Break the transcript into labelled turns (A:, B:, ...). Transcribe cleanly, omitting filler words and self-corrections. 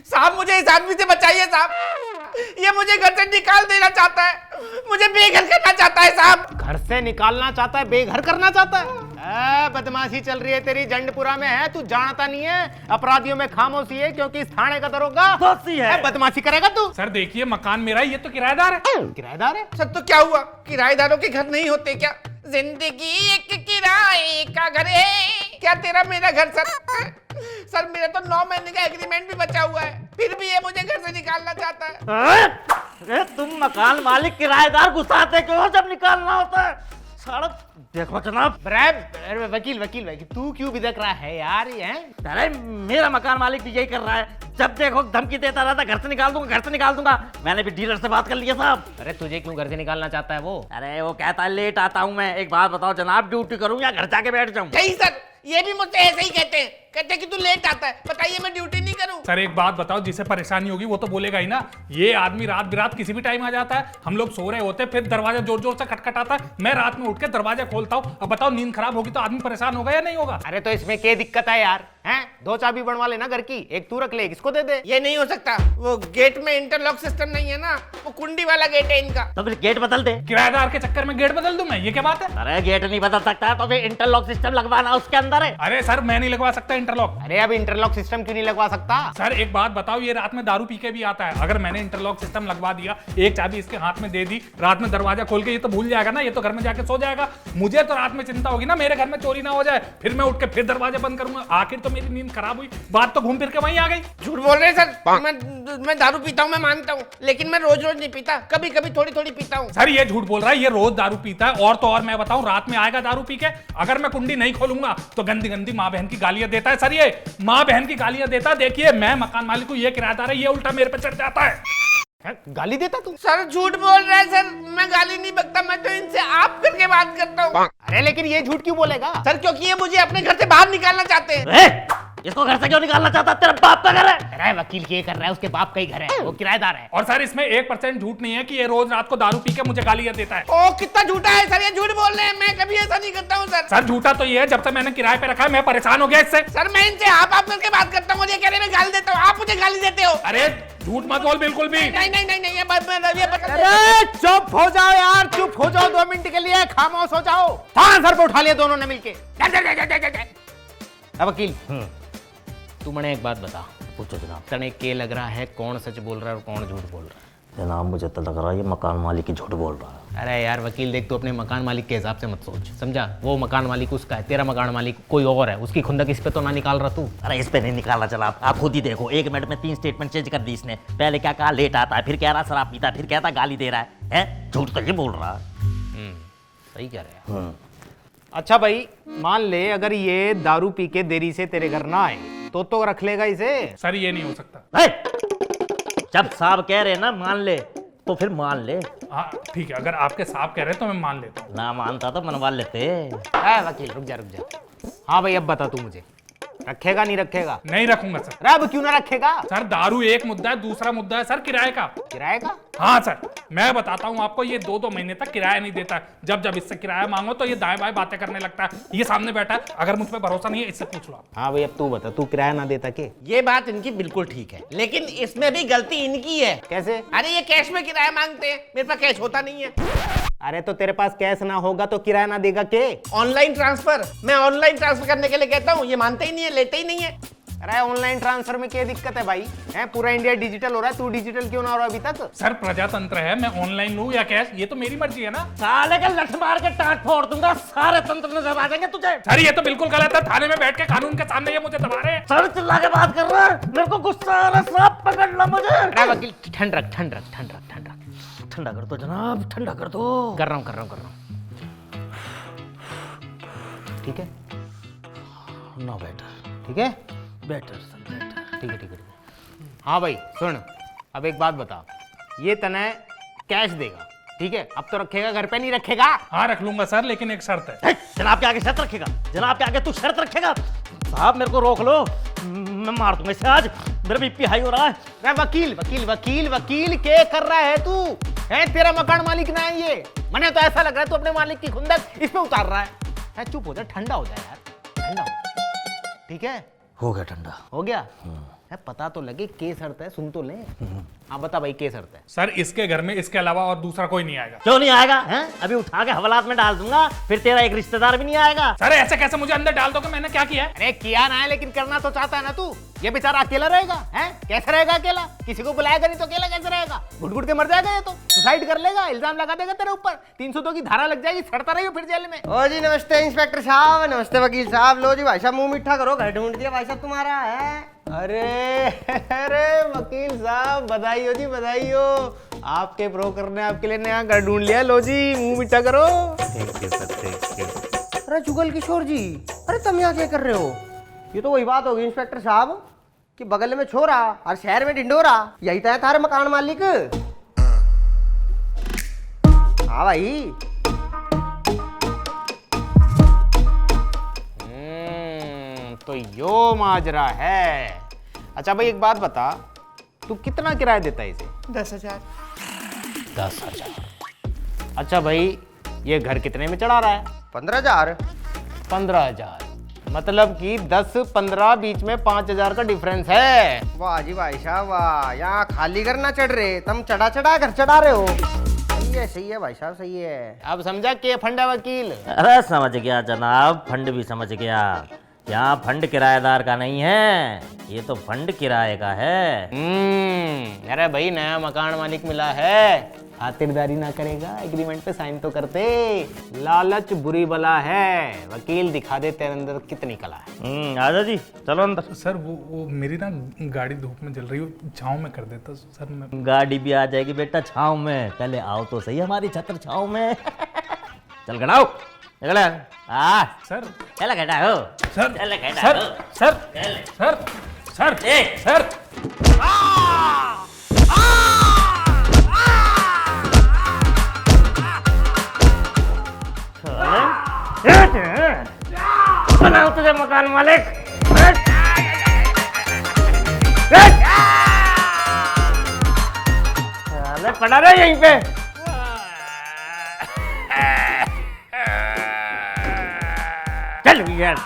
A: साहब मुझे इस आदमी से बचाइए साहब, ये मुझे घर से निकाल देना चाहता है, मुझे बेघर करना चाहता है साहब।
B: घर से निकालना चाहता है, बेघर करना चाहता है? बदमाशी चल रही है तेरी, जंडपुरा में है, तू जानता नहीं है अपराधियों में खामोशी है, क्योंकि इस थाने का दरोगा दोषी है। बदमाशी करेगा तू?
C: सर देखिए मकान मेरा है, ये तो किराएदार है।
B: किराएदार है?
A: सर तो क्या हुआ, किराएदारों के घर नहीं होते क्या? जिंदगी एक किराए का घर है, क्या तेरा मेरा घर सर? सर मेरा तो 9 महीने का एग्रीमेंट भी बचा हुआ है, फिर भी ये मुझे घर से निकालना चाहता है।
D: अरे तुम मकान मालिक किराएदार घुसाते क्यों हो जब निकालना होता है? सड़क देखो जनाब।
B: वकील वकील वकील तू क्यों बिदक रहा है यार? ये
D: अरे मेरा मकान मालिक भी यही कर रहा है, जब देखो धमकी देता रहता, घर से निकाल दूंगा, घर से निकाल दूंगा। मैंने भी डीलर से बात कर लिया साहब।
B: अरे तुझे क्यों घर से निकालना चाहता है वो?
D: अरे वो कहता है लेट आता हूँ मैं। एक बात बताओ जनाब, ड्यूटी करूँ या घर जाके बैठ जाऊँ?
A: नहीं सर, ये भी मुझसे ऐसे ही कहते हैं कि तू लेट आता है। बताइए मैं ड्यूटी नहीं करूं?
C: सर एक बात बताओ, जिसे परेशानी होगी वो तो बोलेगा ही ना। ये आदमी रात बिरात किसी भी टाइम आ जाता है, हम लोग सो रहे होते हैं, फिर दरवाजा जोर जोर से खटखटाता है, मैं रात में उठ के दरवाजा खोलता हूँ। अब बताओ नींद खराब होगी तो आदमी परेशान होगा या नहीं होगा?
B: अरे तो इसमें क्या दिक्कत है यार? हैं 2 चाबी बनवा लेना घर की, एक तू रख ले, इसको दे दे।
A: ये नहीं हो सकता, वो गेट में इंटरलॉक सिस्टम नहीं है ना, वो कुंडी वाला गेट है इनका।
D: तो फिर गेट बदल दे।
C: किराएदार के चक्कर में गेट बदल दूं मैं? ये क्या बात है?
D: अरे गेट नहीं बदल सकता तो फिर इंटरलॉक सिस्टम लगवाना उसके अंदर है।
C: अरे सर मैं नहीं लगवा सकता इंटरलॉक।
B: अरे अब इंटरलॉक सिस्टम क्यों नहीं लगवा सकता?
C: सर एक बात बताओ, ये रात में दारू पी के भी आता है, अगर मैंने इंटरलॉक सिस्टम लगवा दिया, एक चाबी इसके हाथ में दे दी, रात में दरवाजा खोल के ये तो भूल जाएगा ना, ये तो घर में जाके सो जाएगा। मुझे तो रात में चिंता होगी ना मेरे घर में चोरी ना हो जाए, फिर मैं उठ के फिर दरवाजा बंद करूंगा। आखिर तो मेरी नींद खराब हुई, बात तो घूम फिर के वहीं आ गई।
A: झूठ बोल रहे हैं सर, मैं दारू पीता हूँ, मैं मानता हूँ, लेकिन मैं रोज रोज नहीं पीता, कभी कभी थोड़ी थोड़ी पीता हूँ।
C: सर ये झूठ बोल रहा है, ये रोज दारू पीता है। और तो और मैं बताऊं, रात में आएगा दारू पी के, अगर मैं कुंडी नहीं खोलूंगा तो गंदी गंदी माँ बहन की गालियां देता है। सर ये माँ बहन की गालियां देता है। देखिए मैं मकान मालिक को, ये किराएदार है, ये उल्टा मेरे पे चढ़ जाता है।
B: गाली देता तू?
A: सर झूठ बोल रहा है सर, मैं गाली नहीं बकता, मैं तो इनसे आप करके बात करता हूँ।
B: अरे लेकिन ये झूठ क्यों बोलेगा?
A: सर क्योंकि ये मुझे अपने घर से बाहर निकालना चाहते हैं।
D: इसको घर से क्यों निकालना चाहता? तेरा बाप का घर है।
B: अरे वकील ये कर रहा है, उसके बाप का ही घर है, वो किराएदार है।
C: और सर इसमें 1% झूठ नहीं है कि ये रोज रात को दारू पी के मुझे गालियां देता है।
A: ओ कितना झूठा है सर, ये झूठ बोल रहे हैं, मैं कभी ऐसा नहीं करता हूँ सर।
C: सर झूठा तो ये है, जब से मैंने किराए पे रखा है मैं परेशान हो गया इससे।
A: सर मैं इनसे आप करके बात करता हूँ, ये कह रहे मैं गाली देता हूँ, आप मुझे गाली देते हो।
C: अरे झूठ मत बोल बिल्कुल भी।
A: नहीं नहीं नहीं नहीं, ये
B: अरे चुप हो जाओ यार, चुप हो जाओ 2 मिनट के लिए, खामोश हो जाओ। हाँ सर पे उठा लिया दोनों ने मिलके। अब वकील तू मैंने एक बात बता,
D: पूछो जनाब।
B: तने के लग रहा है कौन सच बोल रहा है और कौन झूठ बोल रहा है?
D: जनाब मुझे तो लग रहा है ये मकान मालिक ही झूठ बोल रहा है।
B: अरे यार वकील देख, तू अपने मकान मालिक के हिसाब से मत सोच, समझा? वो मकान मालिक उसका है, तेरा मकान मालिक कोई और है, उसकी खुंदक इस पे तो ना निकाल रहा तू।
D: अरे इस पे नहीं निकालना चला, आप खुद ही देखो, 1 मिनट में 3 स्टेटमेंट चेंज कर दी इसने। पहले क्या कहा लेट आता है, फिर कह रहा शराब पीता है, फिर कहता गाली दे रहा है? झूठ तो ये बोल रहा है।
B: सही कह रहे हैं। अच्छा भाई मान ले अगर ये दारू पी के देरी से तेरे घर ना आए तो रख लेगा इसे?
C: सर ये नहीं हो सकता।
D: जब साहब कह रहे हैं ना मान ले, तो फिर मान ले।
C: हाँ ठीक है, अगर आपके साहब कह रहे हैं तो मैं मान लेता हूँ।
D: ना मानता तो मनवा लेते।
B: वकील रुक जा। हाँ भाई अब बता तू मुझे, रखेगा नहीं रखेगा?
C: नहीं रखूंगा सर।
B: अरे अब क्यों ना रखेगा?
C: सर दारू एक मुद्दा है, दूसरा मुद्दा है सर किराए का।
B: किराए का?
C: हाँ सर मैं बताता हूँ आपको, ये 2-2 महीने तक किराया नहीं देता है। जब जब इससे किराया मांगो तो ये दाएं बाएं बातें करने लगता है। ये सामने बैठा है, अगर मुझ पर भरोसा नहीं है इससे पूछ लो।
B: हाँ भाई अब तू बता, तू किराया ना देता के?
A: ये बात इनकी बिल्कुल ठीक है, लेकिन इसमें भी गलती इनकी है।
B: कैसे?
A: अरे ये कैश में किराया मांगते हैं, मेरे पास कैश होता नहीं है।
B: अरे तो तेरे पास कैश ना होगा तो किराया ना देगा के?
A: ऑनलाइन ट्रांसफर, मैं ऑनलाइन ट्रांसफर करने के लिए कहता हूँ, ये मानते ही नहीं है, लेते ही नहीं है।
B: अरे ऑनलाइन ट्रांसफर में क्या दिक्कत है भाई? है पूरा इंडिया डिजिटल हो रहा है, तू डिजिटल क्यों ना हो रहा अभी तक?
C: सर प्रजातंत्र है, मैं ऑनलाइन लूँ या कैश ये तो मेरी मर्जी है ना।
D: साले का लठ मार के टाट फोड़ दूंगा, सारे तंत्र नजर आ जाएंगे तुझे।
C: सर ये तो बिल्कुल गलत है, थाने में बैठ के कानून के सामने ये मुझे दबा रहे हैं।
D: सर चिल्ला के बात कर रहा है, मेरे को गुस्सा आ रहा है, सांप पकड़ ला मुझे।
B: अरे वकील ठंड रख।
D: ठंडा कर दो जनाब, ठंडा कर दो।
B: कर रहा हूँ। ठीक है?
D: No better.
B: ठीक है?
D: Better sir better.
B: ठीक है। हाँ भाई सुन, अब एक बात बता, ये तने कैश देगा, ठीक है? अब तो रखेगा, घर पे नहीं रखेगा?
C: हाँ रख लूंगा सर, लेकिन एक शर्त है।
D: जनाब के आगे शर्त रखेगा? जनाब के आगे तू शर्त रखेगा? साहब मेरे को रोक लो, मैं मार दूंगा इसे आज, मेरा बीपी हाई हो रहा है।
B: अरे वकील क्या कर रहा है तू? है तेरा मकान मालिक ना है ये? मैंने तो ऐसा लग रहा है तू अपने मालिक की खुंदक इस पे उतार रहा है। चुप हो जा, ठंडा हो जाए यार, ठंडा हो। ठीक है?
D: हो गया ठंडा।
B: हो गया? है, पता तो लगे के शर्त है, सुन तो ले। हाँ बता भाई, के शर्त है?
C: सर इसके घर में इसके अलावा और दूसरा कोई नहीं आएगा।
D: क्यों नहीं आएगा? हैं? अभी उठा के हवालात में डाल दूंगा, फिर तेरा एक रिश्तेदार भी नहीं आएगा।
C: सर ऐसे कैसे मुझे अंदर डाल दोगे? मैंने क्या किया है?
B: अरे किया ना है, लेकिन करना तो चाहता है ना तू। ये बेचारा अकेला रहेगा, हैं? कैसे रहेगा अकेला? किसी को बुलाएगा नहीं तो अकेला कैसे रहेगा? घुट घुट के मर जाएगा ये तो, सुसाइड कर लेगा, इल्जाम लगा देगा तेरे ऊपर, 302 की धारा लग जाएगी, सड़ता रहियो फिर जेल में।
E: ओ जी नमस्ते इंस्पेक्टर साहब, नमस्ते वकील साहब। लो जी भाई साहब, मुंह मीठा करो, घर ढूंढ दिया भाई साहब तुम्हारा है।
B: अरे वकील साहब, बधाई हो जी, बधाई हो। आपके ब्रोकर ने आपके लिए नया घर ढूंढ लिया। लो जी, मुंह मीठा करो।
E: अरे जुगल किशोर जी, अरे तुम यहाँ क्या कर रहे हो? ये तो वही बात होगी इंस्पेक्टर साहब कि बगल में छोरा और शहर में ढिंडोरा, यही तो है थारे मकान मालिक। हाँ भाई।
B: तो यो माजरा है। अच्छा भाई एक बात बता, तू कितना किराया देता है इसे?
E: 10,000।
B: 10,000। अच्छा भाई, ये घर कितने में चढ़ा रहा है?
E: 15,000।
B: 15,000, मतलब कि 10, 15 बीच में 5,000 का डिफरेंस है।
E: वाह जी भाई साहब वाह, यहाँ खाली घर ना चढ़ रहे, तुम चढ़ा चढ़ा घर चढ़ा रहे हो। सही है भाई साहब, सही है।
B: अब समझा के फंड है वकील?
D: अरे समझ गया जनाब, फंड भी समझ गया। यहाँ फंड किराएदार का नहीं है, ये तो फंड किराए का है।
B: अरे भाई नया मकान मालिक मिला है, खातिरदारी ना करेगा, एग्रीमेंट पे साइन तो करते। लालच बुरी बला है। वकील दिखा दे तेरे अंदर कितनी कला है।
D: आजा जी, चलो अंदर।
C: सर वो मेरी ना गाड़ी धूप में जल रही हो, छाँव में कर देता सर। मैं
D: गाड़ी भी आ जाएगी बेटा छाँव में, पहले आओ तो सही हमारी छत्र छाँव में। चल गड़ाओ,
C: सर
D: चल गड़ाओ,
C: सर
D: चल
C: सर
D: गड़ाओ।
C: सर सर सर सर
D: बनाओ तुझे मकान मालिक। पड़ा रहे यहीं पे। चल यार।